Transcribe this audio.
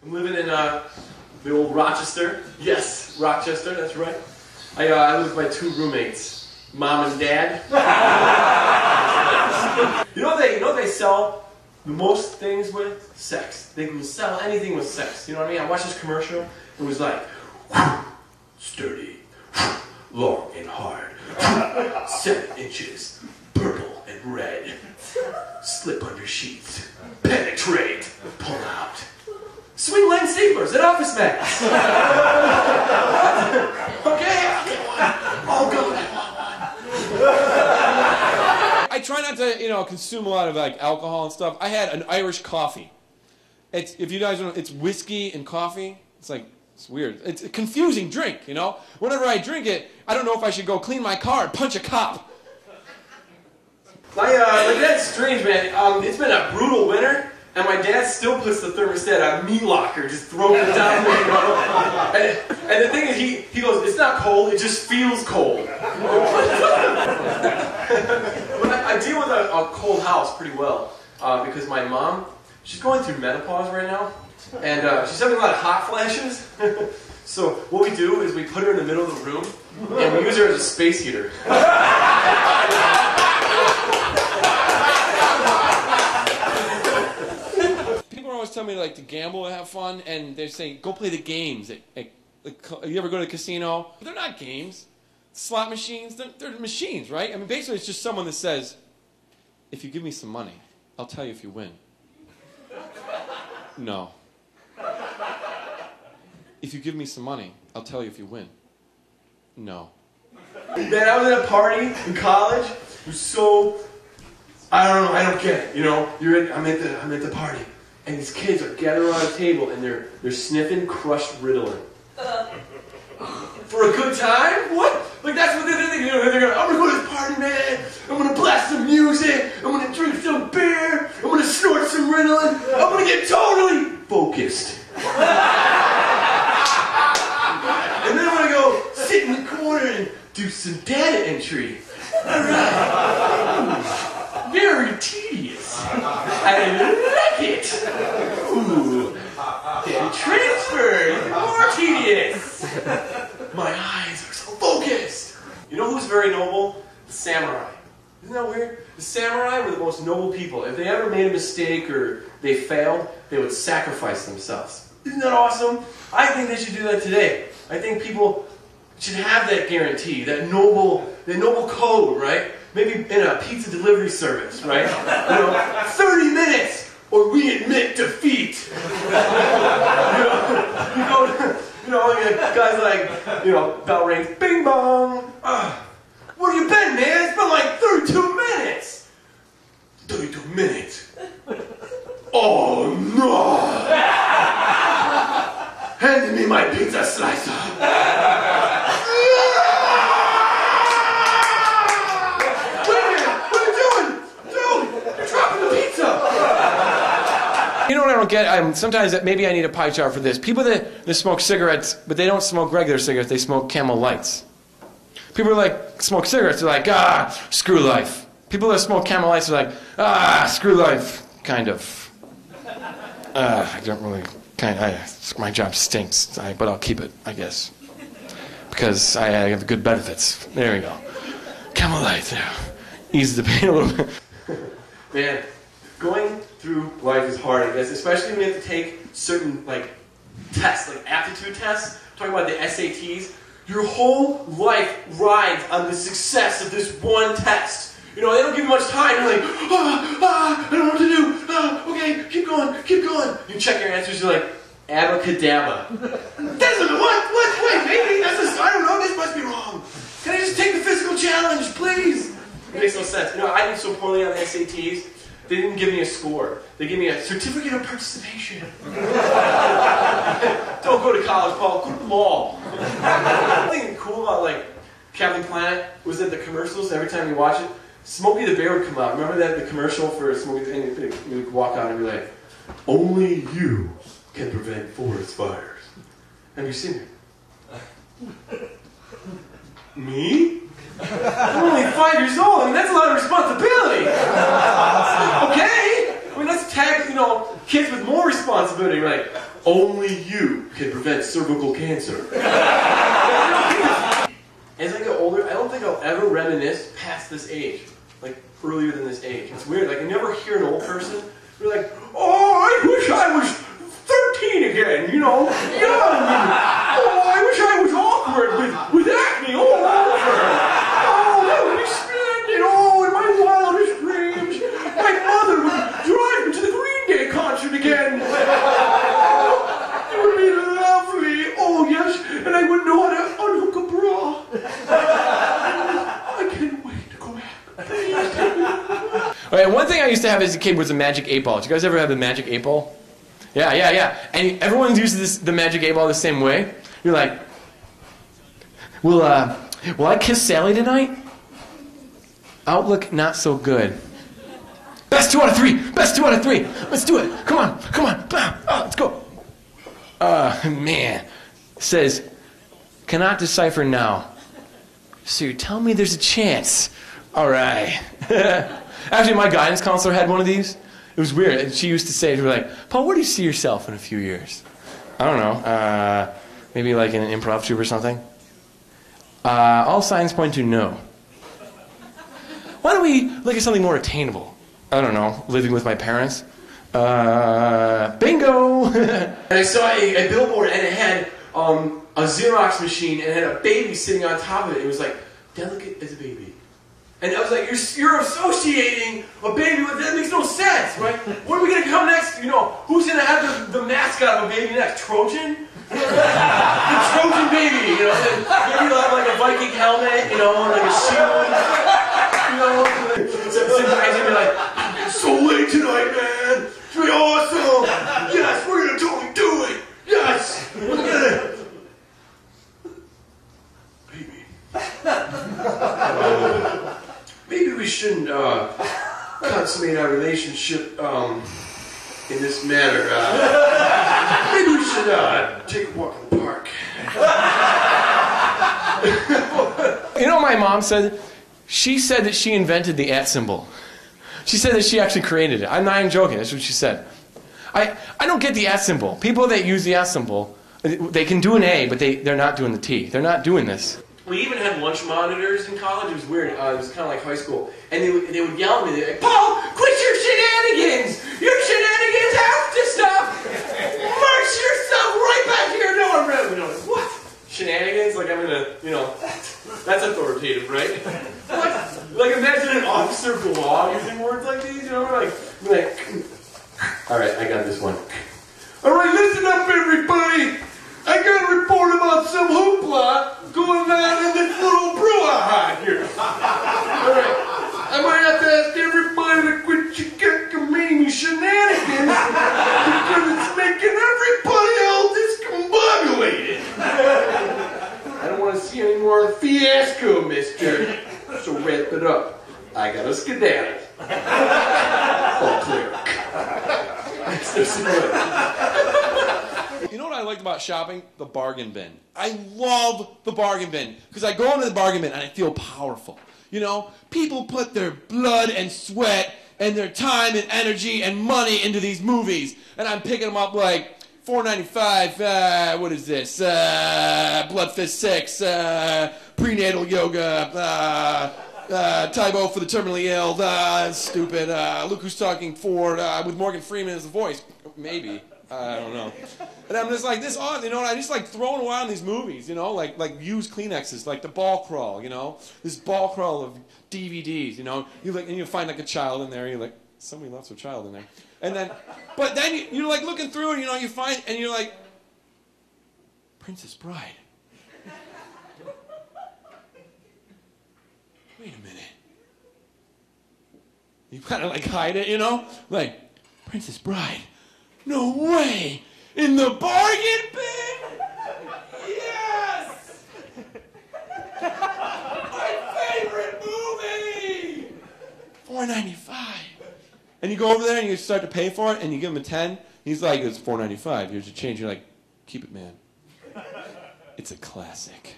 I'm living in the old Rochester. Yes, Rochester, that's right. I live with my 2 roommates, Mom and Dad. You know they sell the most things with? Sex. They can sell anything with sex. You know what I mean? I watched this commercial. It was like, sturdy, long and hard, 7 inches, purple and red. Slip under sheets, penetrate, pull out. Swing line staplers at Office Max. Okay, I'll get one. Oh God, I want one. I try not to, consume a lot of like alcohol and stuff. I had an Irish coffee. If you guys don't know, it's whiskey and coffee. It's weird. It's a confusing drink, Whenever I drink it, I don't know if I should go clean my car and punch a cop. That's strange, man. It's been a brutal winter, and my dad still puts the thermostat on meat locker, just throwing it down there, and the thing is, he goes, it's not cold, it just feels cold. I deal with a cold house pretty well, because my mom, she's going through menopause right now, and she's having a lot of hot flashes. So what we do is we put her in the middle of the room, and we use her as a space heater. Tell me to gamble and have fun, and they're saying go play the games. You ever go to a casino? They're not games. Slot machines, they're machines, right? I mean, basically it's just someone that says, if you give me some money, I'll tell you if you win. No. If you give me some money, I'll tell you if you win. No. Man, I was at a party in college. It was so, I don't know, I don't get it. I'm at the party. And these kids are gathered around a table and they're sniffing crushed Ritalin. For a good time? What? That's what they're thinking. They're going, I'm going to go to this party, man. I'm going to blast some music. I'm going to drink some beer. I'm going to snort some Ritalin. I'm going to get totally focused. And then I'm going to go sit in the corner and do some data entry. All right. Very tedious. I like it. Ooh, data transfer, even more tedious. My eyes are so focused. You know who's very noble? The samurai. Isn't that weird? The samurai were the most noble people. If they ever made a mistake or they failed, they would sacrifice themselves. Isn't that awesome? I think they should do that today. I think people should have that guarantee, that noble code, right? Maybe in a pizza delivery service, right? 30 minutes or we admit defeat. Guys bell rings, bing bong. Where you been, man? It's been 32 minutes. 32 minutes. Oh no! Hand me my pizza slicer. You know what I don't get? Sometimes maybe I need a pie chart for this. People that smoke cigarettes, but they don't smoke regular cigarettes, they smoke Camel Lights. People that smoke cigarettes are like, screw life. People that smoke Camel Lights are like, screw life, kind of. I don't really, my job stinks, but I'll keep it, I guess. Because I have good benefits. There we go. Camel Lights, yeah. Ease the pain a little bit. Man, going through life is hard, I guess, especially when you have to take certain, tests, aptitude tests. I'm talking about the SATs. Your whole life rides on the success of this one test. They don't give you much time. You're like, I don't know what to do. Okay, keep going. You check your answers, you're like, abracadabra. That's what? Wait, maybe I don't know, this must be wrong. Can I just take the physical challenge, please? It makes no sense. I did so poorly on the SATs. They didn't give me a score. They gave me a certificate of participation. Don't go to college, Paul. Go to the mall. Something cool about Captain Planet was that the commercials, every time you watch it, Smokey the Bear would come out. Remember that the commercial for Smokey? And you would walk out and be like, "Only you can prevent forest fires." Have you seen it? Me? I'm only 5 years old. I mean, that's a lot of responsibility. Okay? I mean, let's tag, kids with more responsibility. Like, only you can prevent cervical cancer. As I get older, I don't think I'll ever reminisce past this age. Like, earlier than this age. It's weird. Like, I never hear an old person be like, oh, I wish I was 13 again, you know? Young. Oh, I wish I was awkward with acne all over. Oh, that would be splendid. Oh, in my wildest dreams, my mother would drive me to the Green Day concert again. It would be lovely. Oh, yes, and I would know how to unhook a bra. I can't wait to go back. Please take me. Okay, one thing I used to have as a kid was a magic 8-ball. Did you guys ever have the magic 8-ball? Yeah. And everyone uses the magic 8-ball the same way. You're like, will I kiss Sally tonight? Outlook not so good. Best 2 out of 3. Best 2 out of 3. Let's do it. Come on. Let's go. Man. It says, cannot decipher now. So you tell me there's a chance. All right. Actually, my guidance counselor had one of these. It was weird. And she used to say, she was like, Paul, where do you see yourself in a few years? I don't know. Maybe like in an improv troupe or something. All signs point to no. Why don't we look at something more attainable? I don't know. Living with my parents. Bingo! And I saw a billboard, and it had a Xerox machine, and it had a baby sitting on top of it. It was like, delicate as a baby. And I was like, you're associating a baby with, that makes no sense, right? What are we going to come next? You know, who's going to have the mascot of a baby next? Trojan? The Trojan baby, you know? And maybe they'll have like a Viking helmet, you know, like a shield. You know? Sometimes they'll be like, it's so late tonight, man. It's going to be awesome. Yes, we're going to totally do it. Yes. We're going to... Baby. Maybe we shouldn't consummate our relationship in this manner. Maybe we should take a walk in the park. You know what my mom said? She said that she invented the @ symbol. She said that she actually created it. I'm not even joking. That's what she said. I don't get the @ symbol. People that use the @ symbol, they can do an A, but they're not doing the T. They're not doing this. We even had lunch monitors in college. It was weird. It was kind of like high school. And they would yell at me. They'd be like, Paul, quit your shenanigans! Your shenanigans have to stop! March yourself right back to your dorm room! And I was like, what? Shenanigans? Like I'm gonna, you know, that's authoritative, right? What? Like imagine an officer below using words like these, you know? Like, all right, I got this one. All right, listen up, everybody! I got a report about some hoopla going on in this little brouhaha here. Alright, I might have to ask everybody to quit your Caccamise shenanigans because it's making everybody else discombobulated. I don't want to see any more fiasco, mister. So wrap it up. I got a skedaddle. All clear. That's so good. You know what I liked about shopping? The bargain bin. I love the bargain bin because I go into the bargain bin and I feel powerful. You know, people put their blood and sweat and their time and energy and money into these movies, and I'm picking them up like $4.95. What is this? Blood Fist 6. Prenatal yoga. Tybo for the terminally ill. Stupid. Look Who's Talking 4 with Morgan Freeman as the voice. Maybe. I don't know. And I'm just like, this odd, you know, and I just like throwing around these movies, you know, like used Kleenexes, like the ball crawl, you know, this ball crawl of DVDs, you know, you like, and you find like a child in there, you're like, somebody left a child in there. And then, but then you're like looking through and, you know, you find, and you're like, Princess Bride. Wait a minute. You kind of like hide it, you know, like, Princess Bride. No way! In the bargain bin? Yes! My favorite movie! $4.95. And you go over there and you start to pay for it and you give him a 10. He's like, it's $4.95. Here's your change. You're like, keep it, man. It's a classic.